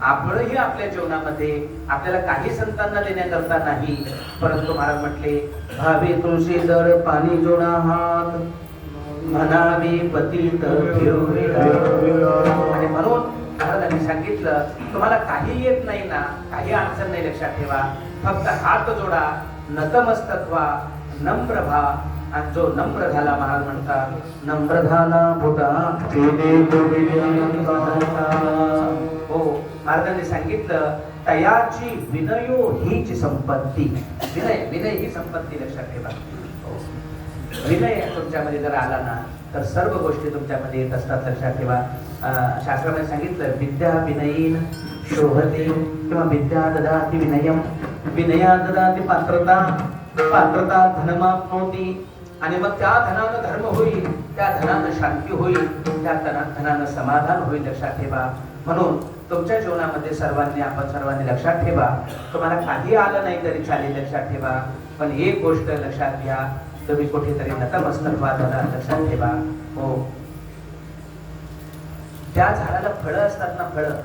आपणही आपल्या जीवनामध्ये आपल्याला काही संतांना देण्याकरता नाही, परंतु महाराज म्हटले भावे तुळशी जड पाणी जोडा हात म्हणावे पतित फिरविला. आणि म्हणून महाराजांनी सांगितलं तुम्हाला काही येत नाही ना, काही अडचण नाही, लक्षात ठेवा, फक्त हात जोडा, नतमस्तक व्हा, नम्र व्हा. आणि जो नम्र झाला, महाराज म्हणतात नम्र झाला बुधा हो. महाराजांनी सांगितलं तयाची विनयो हीच संपत्ती. विनय ही संपत्ती, लक्षात ठेवा. विनय तुमच्यामध्ये जर आला ना तर सर्व गोष्टी तुमच्यामध्ये येत असतात, लक्षात ठेवा. शास्त्रामध्ये सांगितलं विद्या विनयीन शोभते किंवा विद्या ददाति विनयम, विनया ददाति पात्रता, पात्रता धनमाप्नोति. आणि मग त्या धनानं धर्म होईल, त्या धनानं शांती होईल, त्या धनानं समाधान होईल, लक्षात ठेवा. म्हणून तुमच्या जीवनामध्ये आपण सर्वांनी लक्षात ठेवा, तुम्हाला काही आलं नाही तरी चालेल, लक्षात ठेवा. पण एक गोष्ट लक्षात घ्या, तुम्ही कुठेतरी नतमस्तक व्हा, लक्षात ठेवा. हो, त्या झाडाला फळं असतात ना, फळं